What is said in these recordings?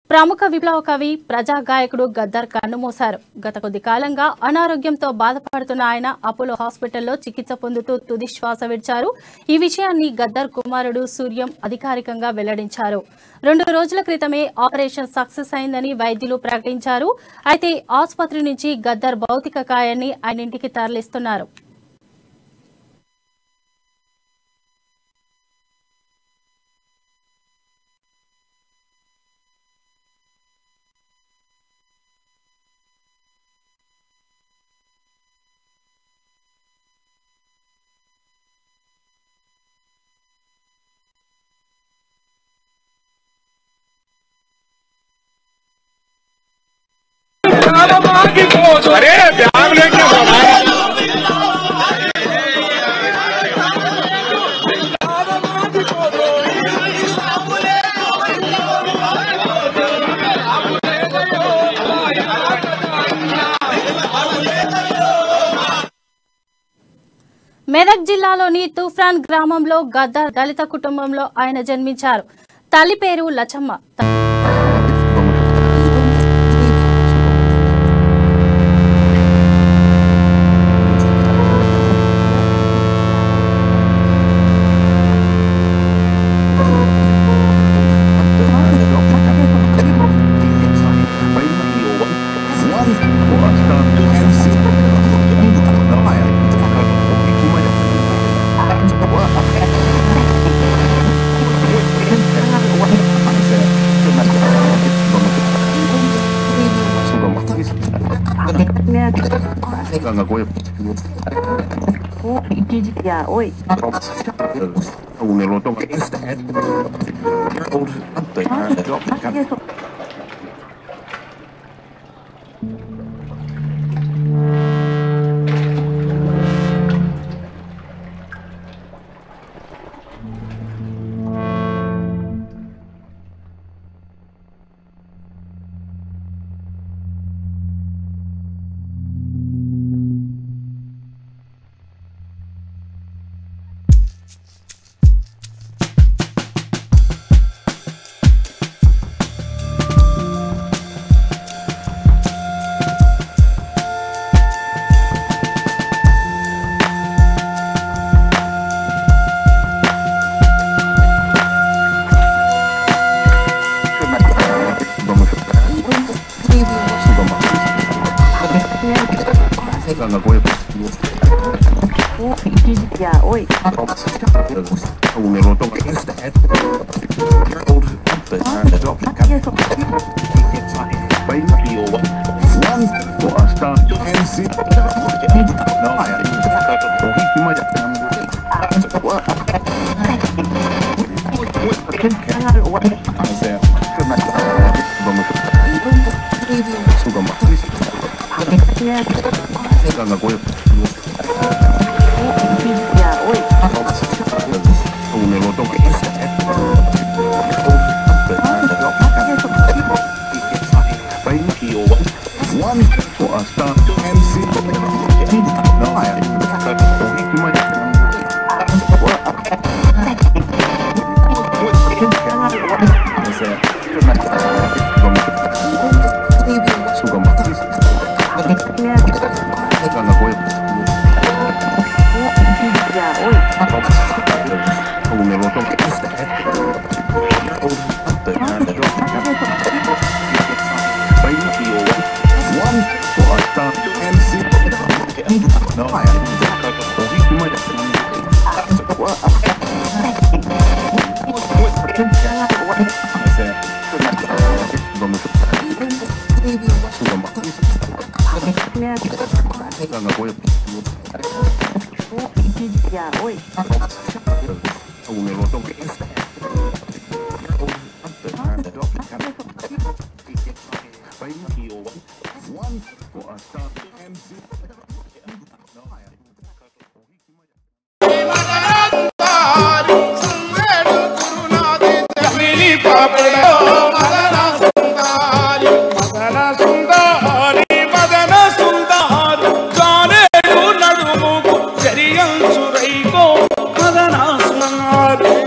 ప్రముఖ విప్లవ కవి ప్రజా గాయకుడు గద్దర్ కన్నుమూశారు. గత కొద్ది కాలంగా అనారోగ్యంతో బాధపడుతున్న ఆయన అపోలో హాస్పిటల్లో చికిత్స పొందుతూ తుది శ్వాస విడిచారు. ఈ విషయాన్ని గద్దర్ కుమారుడు సూర్యం అధికారికంగా వెల్లడించారు. 2 రోజుల క్రితమే ఆపరేషన్ సక్సెస్ అయిందని వైద్యులు ప్రకటించారు. అయితే ఆసుపత్రి నుంచి గద్దర్ భౌతిక కాయాన్ని ఆయన ఇంటికి తరలిస్తున్నారు. अरे ब्याह लेके మెదక్ జిల్లాలోని తూఫాన్ గ్రామంలో గద్దర్ దళిత కుటుంబంలో ఆయన జన్మించారు. తల్లి పేరు లచ్చమ్మ.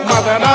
మదన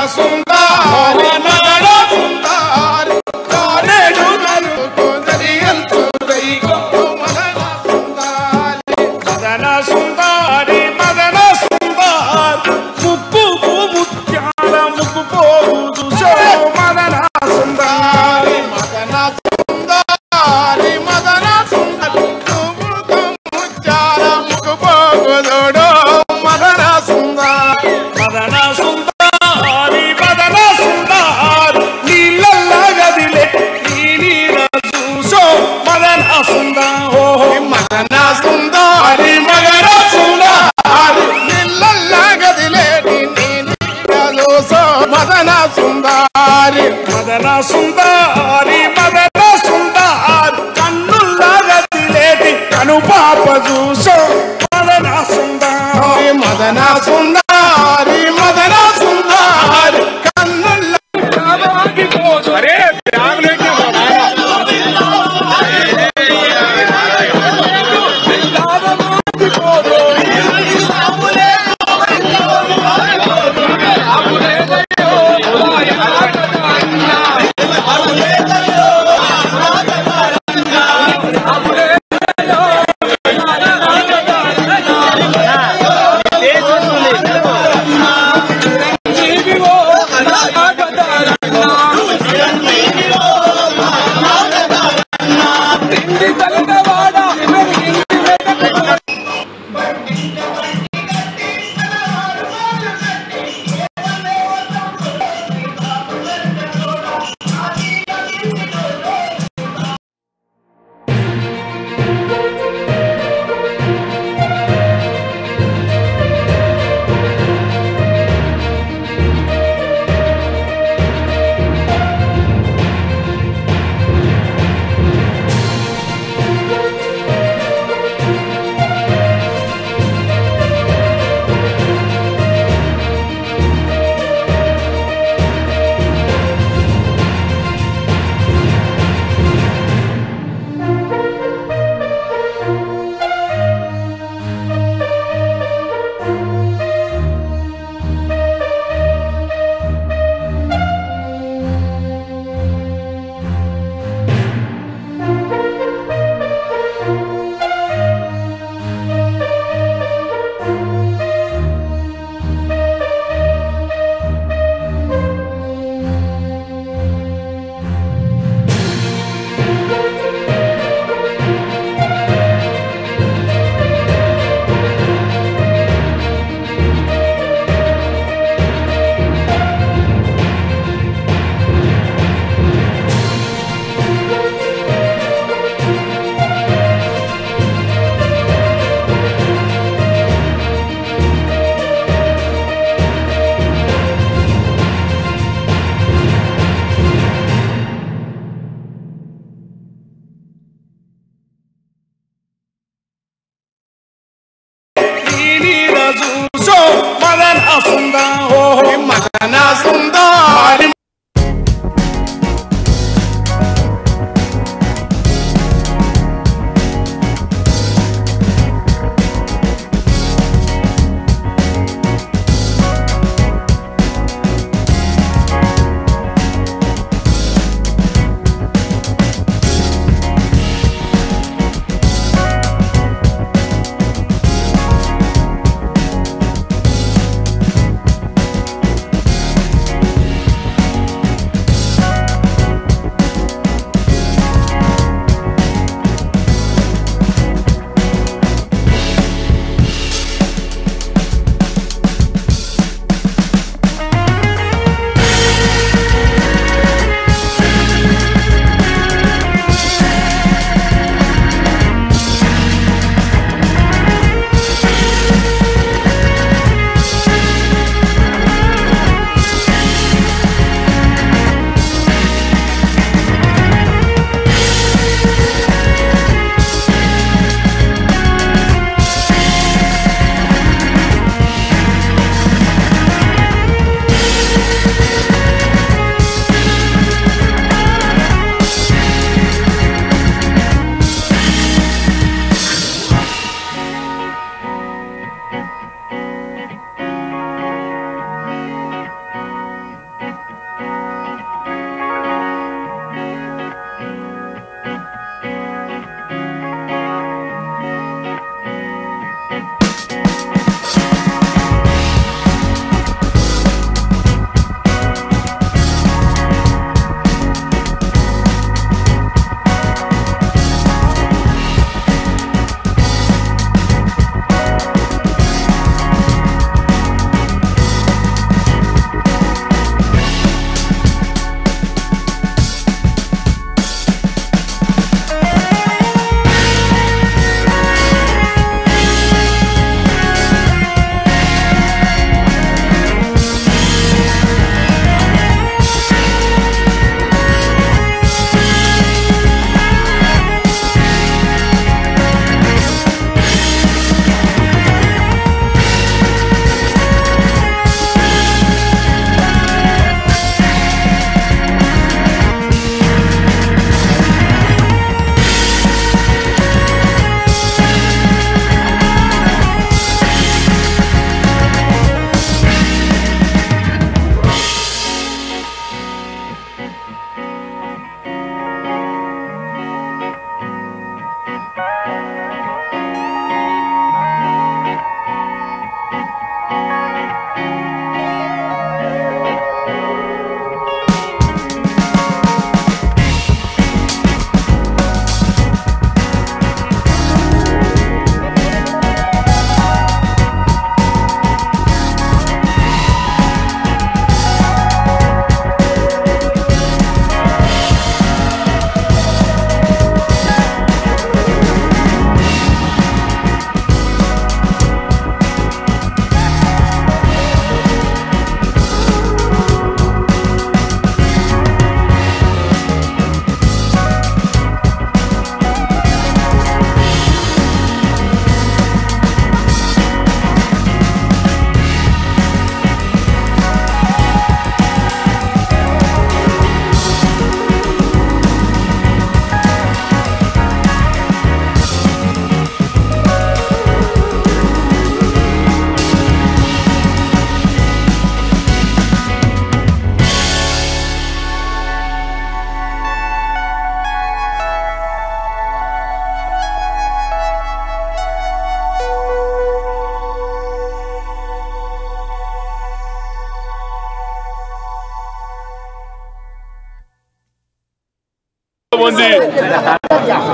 మంది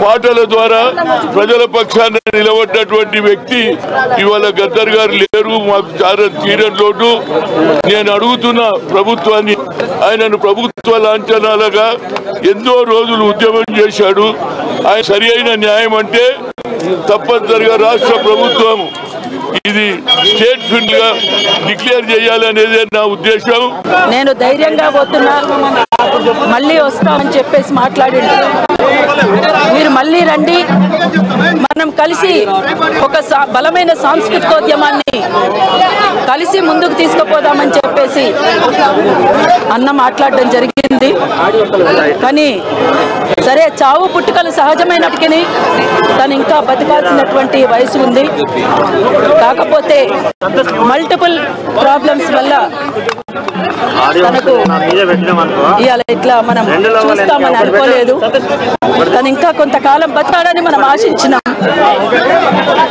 పాటల ద్వారా ప్రజల పక్షాన నిలబడ్డటువంటి వ్యక్తి ఇవాళ గద్దర్ గారు లేరు. మాకు చాలా తీరని లోటు. నేను అడుగుతున్న ప్రభుత్వాన్ని, ఆయనను ప్రభుత్వ లాంఛనాలుగా ఎన్నో రోజులు ఉద్యమం చేశాడు. ఆయన సరి అయిన న్యాయం అంటే తప్పనిసరిగా రాష్ట్ర ప్రభుత్వం ఇది స్టేట్ ఫిల్డ్ గా డిక్లేర్ చేయాలనేదే నా ఉద్దేశం. నేను ధైర్యంగా పోతున్నా, మళ్ళీ వస్తామని చెప్పేసి మాట్లాడిండు. మీరు మళ్ళీ రండి, మనం కలిసి ఒక బలమైన సాంస్కృతికోద్యమాన్ని కలిసి ముందుకు తీసుకుపోదామని చెప్పేసి అన్న మాట్లాడడం జరిగింది. కానీ సరే, చావు పుట్టుకలు సహజమైనప్పటికీ తను ఇంకా బతకాల్సినటువంటి వయసు ఉంది. కాకపోతే మల్టిపుల్ ప్రాబ్లమ్స్ వల్ల తనకు ఇవాళ ఇట్లా మనం చూస్తామని అనుకోలేదు. తను ఇంకా కొంతకాలం బతకాడని మనం ఆశించినాం,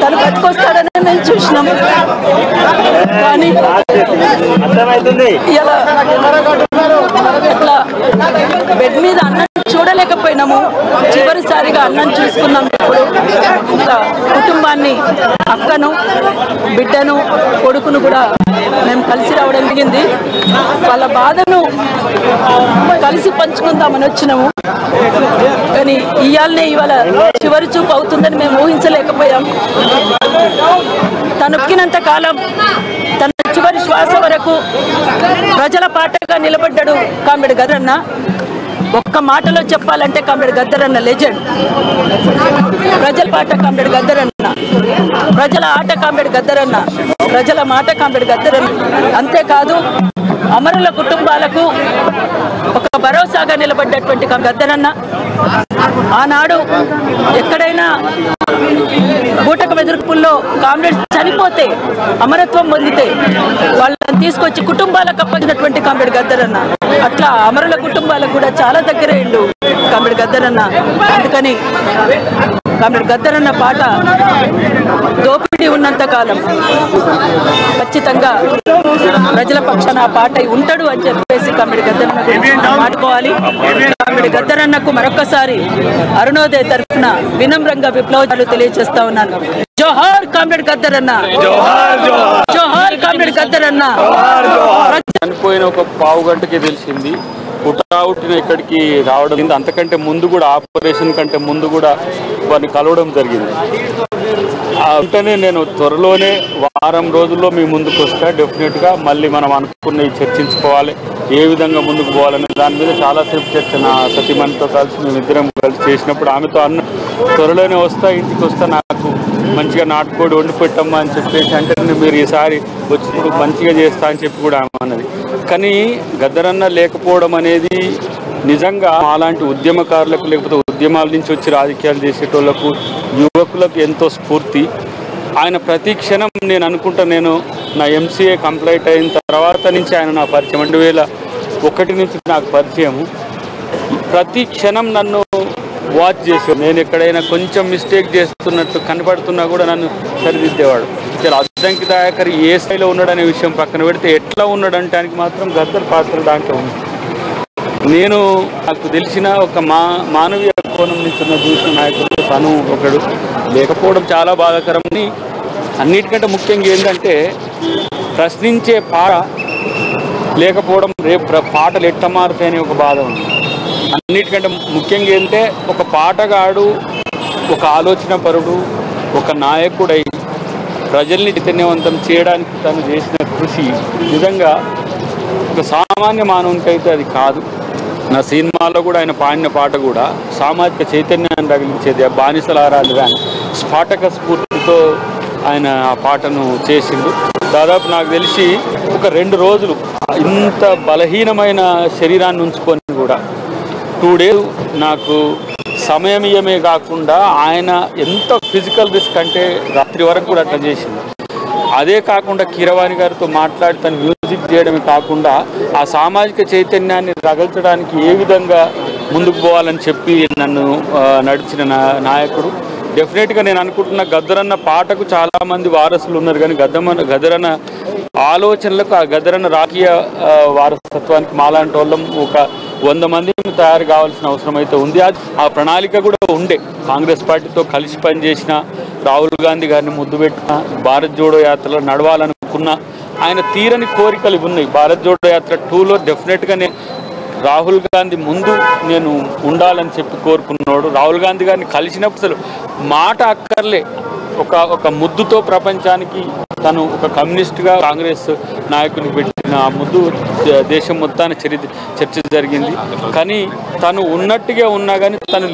తను బతికొస్తాడని మేము చూసినాం. కానీ ఇలా ఇట్లా బెడ్ మీద అన్నం చూడలేకపోయినాము. చివరిసారిగా అన్నం చూసుకున్నాం. ఇప్పుడు ఇంకా కుటుంబాన్ని, అక్కను, బిడ్డను, కొడుకును కూడా మేము కలిసి రావడం జరిగింది. వాళ్ళ బాధను కలిసి పంచుకుందామని వచ్చినాము. కానీ ఇవాళ చివరి చూపు అవుతుందని మేము ఊహించలేకపోయాం. తనొక్కినంత కాలం, తన చివరి శ్వాస వరకు ప్రజల పాటగా నిలబడ్డాడు కామ్రేడ్ గద్దరన్న. ఒక్క మాటలో చెప్పాలంటే కామ్రేడ్ గద్దరన్న లెజెండ్. ప్రజల పాట కామ్రేడ్ గద్దరన్న, ప్రజల ఆట కామ్రేడ్ గద్దరన్న, ప్రజల మాట కామ్రేడ్ గద్దరన్న. అంతేకాదు అమరుల కుటుంబాలకు ఒక భరోసాగా నిలబడ్డటువంటి గద్దరన్న. ఆనాడు ఎక్కడైనా బూటక వెదుర్పుల్లో కామ్రేడ్స్ చనిపోతే, అమరత్వం పొందితే వాళ్ళని తీసుకొచ్చి కుటుంబాలకు అప్పగినటువంటి కామ్రేడ్ గద్దరన్న. అట్లా అమరుల కుటుంబాలకు కూడా చాలా దగ్గరైండు కామ్రేడ్ గద్దరన్న. అందుకని కామ్రేడ్ గద్దరన్న పాట దోపిడీ ఉన్నంత కాలం ఖచ్చితంగా ప్రజల పక్షాన ఆ పాట ఉంటాడు అని చెప్పేసి కామ్రేడ్ గద్దరన్న గురించి మాట్లాడుకోవాలి. కామ్రేడ్ గద్దరన్నకు మరొకసారి అరుణోదయ తరఫున వినమ్రంగా విప్లవాలు తెలియజేస్తా ఉన్నాను. జోహార్ కామ్రేడ్ గద్దరన్న, జోహార్ కామ్రేడ్ గద్దరన్న. చనిపోయిన ఒక పావు గంటకి తెలిసింది. పుట్టిన ఇక్కడికి రావడం, అంతకంటే ముందు కూడా ఆపరేషన్ కంటే ముందు కూడా వారిని కలవడం జరిగింది. వెంటనే నేను త్వరలోనే వారం రోజుల్లో మీ ముందుకు వస్తా. డెఫినెట్గా మళ్ళీ మనం అనుకున్నవి చర్చించుకోవాలి, ఏ విధంగా ముందుకు పోవాలని. దాని మీద చాలాసేపు చర్చ నా సతీమణితో కలిసి మేమిద్దరం కలిసి చేసినప్పుడు ఆమెతో అన్న త్వరలోనే వస్తా, ఇంటికి వస్తా, నాకు మంచిగా నాటుకోడి వండి పెట్టమ్మా అని చెప్పేసి. అంటే మీరు ఈసారి వచ్చినప్పుడు మంచిగా చేస్తా అని చెప్పి కూడా ఆమె అన్నది. కానీ గద్దరన్న లేకపోవడం అనేది నిజంగా అలాంటి ఉద్యమకారులకు, లేకపోతే ఉద్యమాల నుంచి వచ్చి రాజకీయాలు చేసేటోళ్లకు, యువకులకు ఎంతో స్ఫూర్తి. ఆయన ప్రతి క్షణం నేను అనుకుంటా, నేను నా ఎంసీఏ కంప్లీట్ అయిన తర్వాత నుంచి ఆయన నా పరిచయం, 2001 నుంచి నాకు పరిచయము. ప్రతి క్షణం నన్ను వాచ్ చేసేవాడు. నేను ఎక్కడైనా కొంచెం మిస్టేక్ చేస్తున్నట్టు కనపడుతున్నా కూడా నన్ను సరిదిద్దేవాడు. చాలా అద్దంకి దాయకరి ఏ స్థాయిలో ఉన్నాడనే విషయం పక్కన పెడితే ఎట్లా ఉన్నాడంటానికి మాత్రం గద్దర్ పాత్ర దాంట్లో ఉంది. నేను నాకు తెలిసిన ఒక మానవీయ కోణం నుంచి చూసిన నాయకుడు తను ఒకడు. లేకపోవడం చాలా బాధాకరమని. అన్నిటికంటే ముఖ్యంగా ఏంటంటే ప్రశ్నించే పాట లేకపోవడం, రేపు పాటలు ఎట్ట మారుతాయని ఒక బాధ ఉంది. అన్నిటికంటే ముఖ్యంగా ఏంటంటే ఒక పాటగాడు, ఒక ఆలోచన పరుడు, ఒక నాయకుడై ప్రజల్ని చైతన్యవంతం చేయడానికి తను చేసిన కృషి నిజంగా ఒక సామాన్య మానవునికైతే అది కాదు. నా సినిమాలో కూడా ఆయన పాడిన పాట కూడా సామాజిక చైతన్యాన్ని రగిలించేది. బానిసలారాలు కానీ స్ఫాటక స్ఫూర్తితో ఆయన ఆ పాటను చేసిండు. దాదాపు నాకు తెలిసి ఒక 2 రోజులు ఇంత బలహీనమైన శరీరాన్ని ఉంచుకొని కూడా 2 days నాకు సమయమే కాకుండా ఆయన ఎంత ఫిజికల్ రిస్క్ అంటే రాత్రి వరకు కూడా అట్లా చేసింది. అదే కాకుండా కీరవాణి గారితో మాట్లాడి తను మ్యూజిక్ చేయడమే కాకుండా ఆ సామాజిక చైతన్యాన్ని రగల్చడానికి ఏ విధంగా ముందుకు పోవాలని చెప్పి నన్ను నడిచిన నాయకుడు. డెఫినెట్గా నేను అనుకుంటున్న గద్దరన్న పాటకు చాలామంది వారసులు ఉన్నారు, కానీ గద్దరన్న ఆలోచనలకు, ఆ గద్దరన్న రాజకీయ వారసత్వానికి మాలాంటి వాళ్ళం ఒక 100 మంది తయారు కావాల్సిన అవసరం అయితే ఉంది. ఆ ప్రణాళిక కూడా ఉండే. కాంగ్రెస్ పార్టీతో కలిసి పనిచేసిన, రాహుల్ గాంధీ గారిని ముద్దు పెట్టిన, భారత్ జోడో యాత్రలో నడవాలనుకున్న ఆయన తీరని కోరికలు ఉన్నాయి. భారత్ జోడో యాత్ర 2లో డెఫినెట్గా రాహుల్ గాంధీ ముందు నేను ఉండాలని చెప్పి కోరుకున్నాడు. రాహుల్ గాంధీ గారిని కలిసినప్పుడు అసలు మాట అక్కర్లే, ఒక ముద్దుతో ప్రపంచానికి తను ఒక కమ్యూనిస్ట్గా కాంగ్రెస్ నాయకుని పెట్టిన జరిగిన ఆ ముందు దేశం మొత్తాన్ని చర్చ జరిగింది. కానీ తను ఉన్నట్టుగా ఉన్నా కానీ తను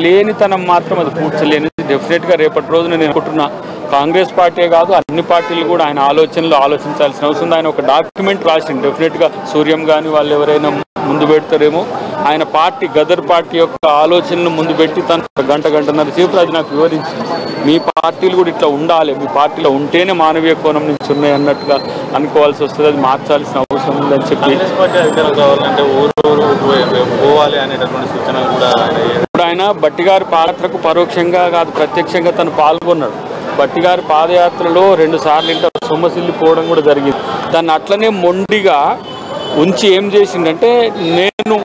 లేనితనం మాత్రం అది పూడ్చలేనిది. డెఫినెట్గా రేపటి రోజున నేను అనుకుంటున్నా కాంగ్రెస్ పార్టీ కాదు అన్ని పార్టీలు కూడా ఆయన ఆలోచనలు ఆలోచించాల్సిన అవసరం ఉంది. ఆయన ఒక డాక్యుమెంట్ రాసింది. డెఫినెట్గా సూర్యం కానీ వాళ్ళు ఎవరైనా ముందు పెడతారేమో. ఆయన పార్టీ గదర్ పార్టీ యొక్క ఆలోచనలు ముందు పెట్టి తను గంటన్నర సేపు అది నాకు వివరించింది. మీ పార్టీలు కూడా ఇట్లా ఉండాలి, మీ పార్టీలో ఉంటేనే మానవీయ కోణం నుంచి ఉన్నాయి అన్నట్టుగా అనుకోవాల్సి వస్తుంది. అది మార్చాల్సిన అవసరం ఉందని చెప్పి ఇప్పుడు ఆయన బట్టి గారి పాత్రకు పరోక్షంగా కాదు ప్రత్యక్షంగా తను పాల్గొన్నాడు. బట్టి గారి పాదయాత్రలో 2 సార్లు ఇంట సొమ్మసిల్లిపోవడం కూడా జరిగింది. దాన్ని అట్లనే మొండిగా ఉంచి ఏం చేసిందంటే నేను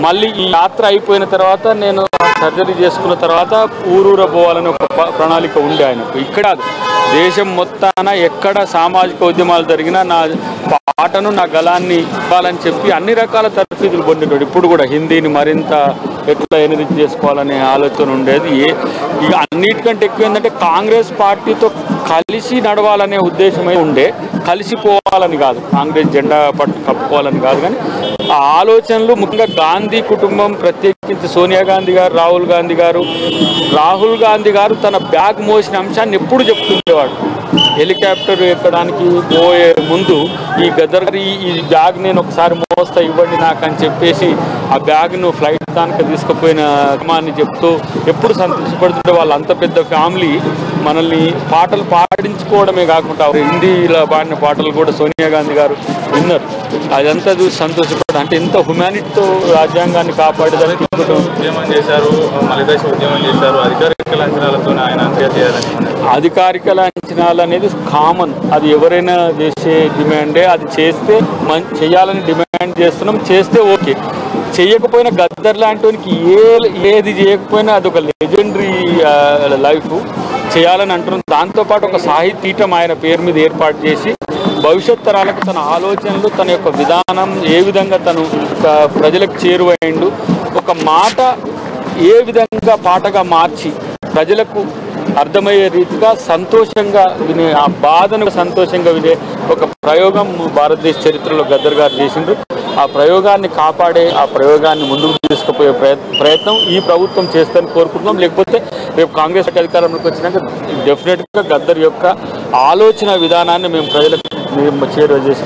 మళ్ళీ ఈ యాత్ర అయిపోయిన తర్వాత నేను సర్జరీ చేసుకున్న తర్వాత ఊరూర పోవాలని ఒక ప్రణాళిక ఉండే ఆయనకు. ఇక్కడ దేశం మొత్తాన ఎక్కడ సామాజిక ఉద్యమాలు జరిగినా నా పాటను నా గళాన్ని ఇవ్వాలని చెప్పి అన్ని రకాల తర్ఫీదులు పొందినాడు. ఇప్పుడు కూడా హిందీని మరింత ఎట్లా ఎనిమిది చేసుకోవాలనే ఆలోచన ఉండేది. ఇక అన్నిటికంటే ఎక్కువ ఏంటంటే కాంగ్రెస్ పార్టీతో కలిసి నడవాలనే ఉద్దేశమే ఉండే, కలిసిపోవాలని కాదు, కాంగ్రెస్ జెండా పట్టు కప్పుకోవాలని కాదు. కానీ ఆ ఆలోచనలు ముఖ్యంగా గాంధీ కుటుంబం, ప్రత్యేకించి సోనియా గాంధీ గారు, రాహుల్ గాంధీ గారు తన బ్యాగ్ మోసిన అంశాన్ని ఎప్పుడు చెప్తుండేవాడు. హెలికాప్టర్ ఎక్కడానికి పోయే ముందు ఈ గదర్ ఈ బ్యాగ్ నేను ఒకసారి మోస్తా ఇవ్వండి నాకు అని చెప్పేసి ఆ బ్యాగ్ను ఫ్లైట్ దానికి తీసుకుపోయిన క్రమాన్ని చెప్తూ ఎప్పుడు సంతోషపడుతుంటే వాళ్ళు అంత పెద్ద ఫ్యామిలీ మనల్ని పాటలు పాడించుకోవడమే కాకుండా హిందీలో పాడిన పాటలు కూడా సోనియా గాంధీ గారు విన్నారు. అదంతా చూసి సంతోషపడ్డారు. అంటే ఎంత హ్యుమానిటీతో రాజ్యాంగాన్ని కాపాడేదానికి ఉద్యమం చేశారు, మలిదశ ఉద్యమం చేశారు. అధికారిక అంచనాలతో ఆయన అధికారిక అంచనాలు అనేది కామన్, అది ఎవరైనా చేసే డిమాండే. అది చేస్తే చేయాలని డిమాండ్ చేస్తున్నాం, చేస్తే ఓకే. చేయకపోయినా గద్దర్ లాంటి ఏది చేయకపోయినా అదొక లెజెండరీ లైఫ్ చేయాలని అంటున్నాం. దాంతోపాటు ఒక సాహితీఠం ఆయన పేరు మీద ఏర్పాటు చేసి భవిష్యత్ తరాలకు తన ఆలోచనలు, తన యొక్క విధానం, ఏ విధంగా తను ప్రజలకు చేరువైండు, ఒక మాట ఏ విధంగా పాటగా మార్చి ప్రజలకు అర్థమయ్యే రీతిగా సంతోషంగా వినే, ఆ బాధను సంతోషంగా వినే ఒక ప్రయోగం భారతదేశ చరిత్రలో గద్దర్ గారు చేసిండ్రు. ఆ ప్రయోగాన్ని కాపాడే, ఆ ప్రయోగాన్ని ముందుకు తీసుకుపోయే ప్రయత్నం ఈ ప్రభుత్వం చేస్తుందని కోరుకుంటున్నాం. లేకపోతే రేపు కాంగ్రెస్ అధికారంలోకి వచ్చినాక డెఫినెట్గా గద్దర్ యొక్క ఆలోచన విధానాన్ని మేము ప్రజలకు చేరువ చేసి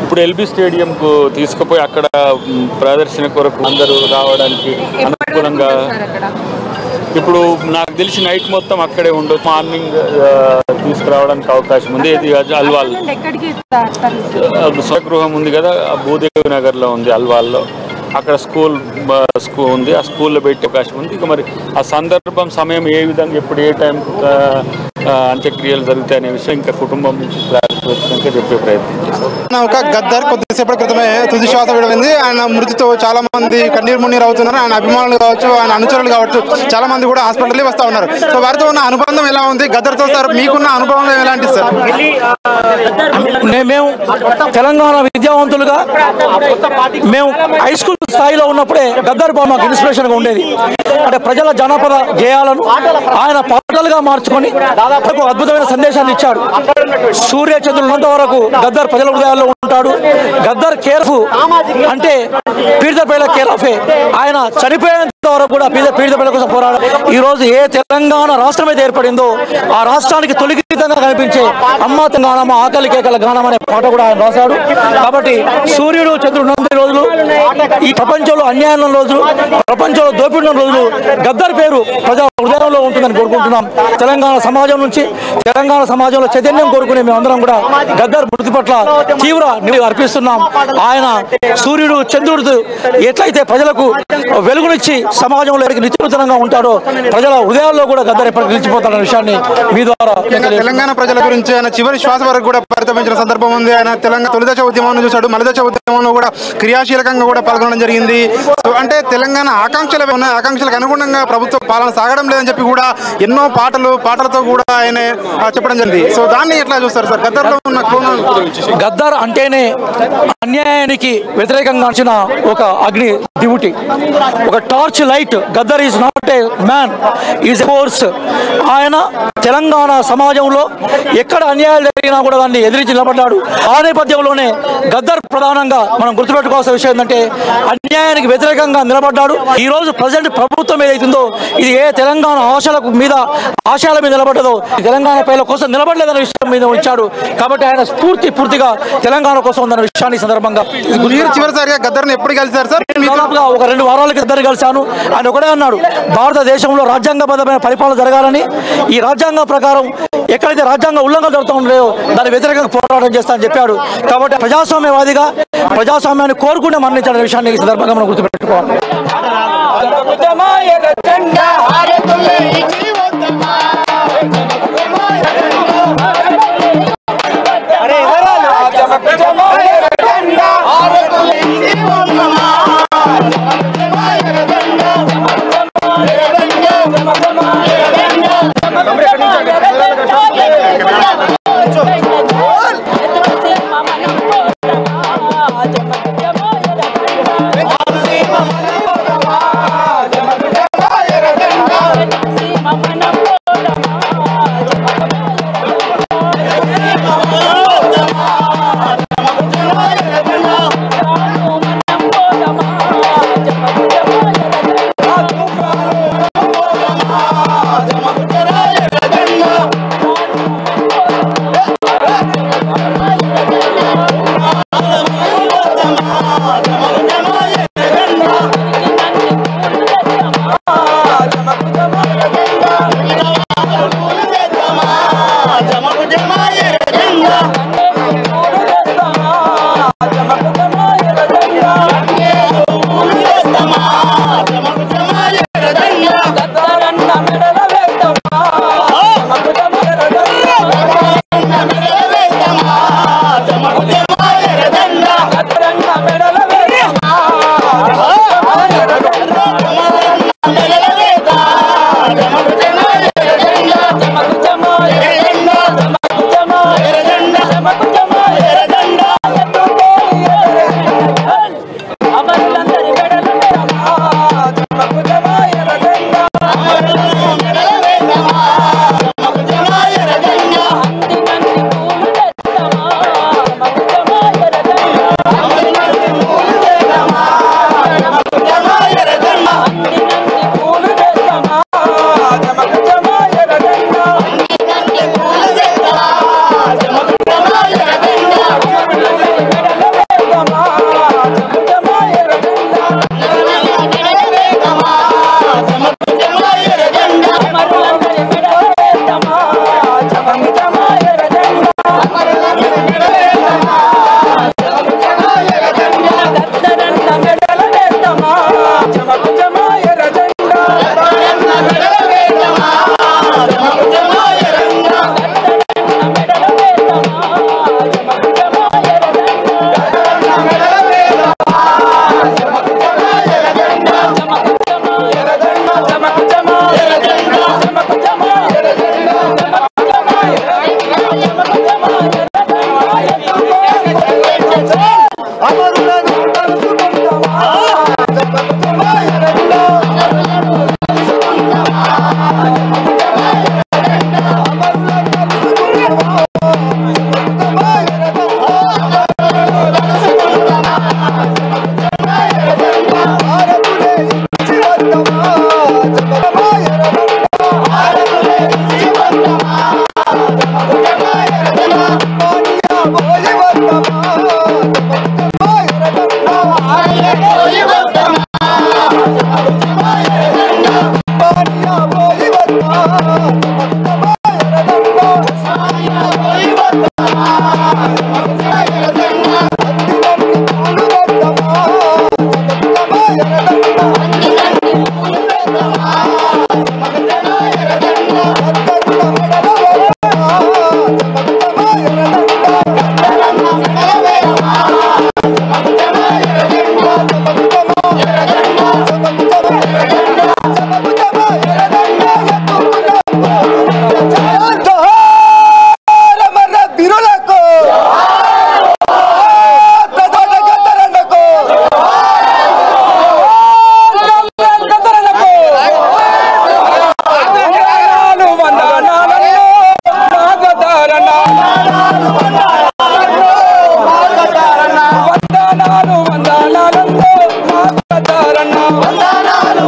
ఇప్పుడు ఎల్బీ స్టేడియంకు తీసుకుపోయి అక్కడ ప్రదర్శన కొరకు అందరూ రావడానికి అనుకూలంగా ఇప్పుడు నాకు తెలిసి నైట్ మొత్తం అక్కడే ఉండదు. మార్నింగ్ తీసుకురావడానికి అవకాశం ఉంది. ఇది అల్వాల్ స్వగృహం ఉంది కదా, భూదేవి నగర్లో ఉంది అల్వాల్లో. అక్కడ స్కూల్ ఉంది, ఆ స్కూల్లో పెట్టే అవకాశం ఉంది. ఇక మరి ఆ సందర్భం సమయం ఏ విధంగా ఎప్పుడు ఏ టైం అంత్యక్రియలు జరుగుతాయి అనే విషయం ఇంకా కుటుంబం నుంచి వచ్చినాక చెప్పే ప్రయత్నం చేస్తాం. ఒక గద్దర్ కొద్దిసేపటి క్రితమే తుది శ్వాస విడవింది. ఆయన మృతితో చాలా మంది కన్నీరు మున్నీరు అవుతున్నారు. ఆయన అభిమానులు కావచ్చు, ఆయన అనుచరులు కావచ్చు, చాలా మంది కూడా హాస్పిటల్కి వస్తూ ఉన్నారు. సో వారితో ఉన్న అనుబంధం ఎలా ఉంది గద్దర్తో? సార్ మీకున్న అనుభవం ఎలాంటి సార్? మేము తెలంగాణ విద్యావంతులుగా మేము హై స్కూల్ స్థాయిలో ఉన్నప్పుడే గద్దర్ బాబు మాకు ఇన్స్పిరేషన్గా ఉండేది. అంటే ప్రజల జనపద గేయాలను ఆయన పాటలుగా మార్చుకొని దాదాపు అద్భుతమైన సందేశాన్ని ఇచ్చాడు. సూర్య చంద్రులంత వరకు గద్దర్ ప్రజల హృదయాల్లో ఉంటాడు. గద్దర్ కేర్ఫ్ అంటే పీడితపేద కేరాఫే. ఆయన చనిపోయేంత వరకు కూడా పీడితపేద కోసం పోరాడు. ఈ రోజు ఏ తెలంగాణ రాష్ట్రం అయితే ఏర్పడిందో ఆ రాష్ట్రానికి తొలిగీతంగా కనిపించే అమ్మ తెలంగాణ ఆకలి కేకల గానం అనే పాట కూడా ఆయన రాశాడు. కాబట్టి సూర్యుడు చంద్రుడు నంది రోజులు, ఈ ప్రపంచంలో అన్యాయం రోజులు, ప్రపంచంలో దోపిడిన రోజులు గద్దర్ పేరు ప్రజా హృదయంలో ఉంటుందని కోరుకుంటున్నాం. తెలంగాణ సమాజం నుంచి, తెలంగాణ సమాజంలో చైతన్యం కోరుకునే మేమందరం కూడా గద్దర్ మృతి పట్ల తీవ్ర నివాళి అర్పిస్తున్నాం. ఆయన సూర్యుడు చంద్రుడు ఎట్లయితే ప్రజలకు వెలుగునిచ్చి సమాజంలో నిత్యనూతనంగా ఉంటాడో ప్రజల హృదయాల్లో కూడా గద్దర్ ఎప్పటికీ నిలిచిపోతాడన్న విషయాన్ని మీ ద్వారా తెలంగాణ ప్రజల గురించి ఆయన చివరి శ్వాస వరకు కూడా పరితపించిన సందర్భం ఉంది. ఆయన తెలంగాణ తొలిదశ ఉద్యమాన్ని చూశాడు, మలిదశ ఉద్యమంలో కూడా క్రియాశీలకంగా కూడా పాల్గొనడం జరిగింది. సో అంటే తెలంగాణ ఆకాంక్షలు ఉన్నాయి, ఆకాంక్షలకు అనుగుణంగా ప్రభుత్వ పాలన సాగడం లేదని చెప్పి కూడా ఎన్నో పాటలతో కూడా ఆయన చెప్పడం జరిగింది. సో దాన్ని ఎట్లా చూస్తారు సార్? గద్దర్లో ఉన్న కోణం. గద్దర్ అంటేనే అన్యాయానికి వ్యతిరేకంగా వచ్చిన ఒక అగ్ని దివుటి, ఒక torch much light. Gaddar is not a man, is a force. ఆయన తెలంగాణ సమాజంలో ఎక్కడ అన్యాయాలు జరిగినా కూడా దాన్ని ఎదిరించి నిలబడ్డాడు. ఆ నేపథ్యంలోనే గద్దర్ ప్రధానంగా మనం గుర్తుపెట్టుకోవాల్సిన విషయం ఏంటంటే అన్యాయానికి వ్యతిరేకంగా నిలబడ్డాడు. ఈ రోజు ప్రజెంట్ ప్రభుత్వం ఏదైతుందో ఇది ఏ తెలంగాణ ఆశయాల మీద నిలబడ్డదో తెలంగాణ ప్రజల కోసం నిలబడలేదన్న విషయం మీద ఉంచాడు. కాబట్టి ఆయన పూర్తిగా తెలంగాణ కోసం ఉందన్న విషయాన్ని సందర్భంగా చివరిసారిగా గద్దర్ని ఎప్పుడు కలిసారు సార్? దాదాపుగా ఒక 2 వారాల క్రితం కలిశాను. ఆయన ఒకటే అన్నాడు, భారతదేశంలో రాజ్యాంగబద్ధమైన పరిపాలన జరగాలని, ఈ రాజ్యాంగం ప్రకారం ఎక్కడైతే రాజ్యాంగ ఉల్లంఘన జరుగుతుందో దాని వ్యతిరేకంగా పోరాటం చేస్తానని చెప్పాడు. కాబట్టి ప్రజాస్వామ్యవాదిగా ప్రజాస్వామ్యాన్ని కోరుకుంటే మరణించాలనే విషయాన్ని ఈ సందర్భంగా మనం గుర్తుపెట్టుకోవాలి. వందనాలు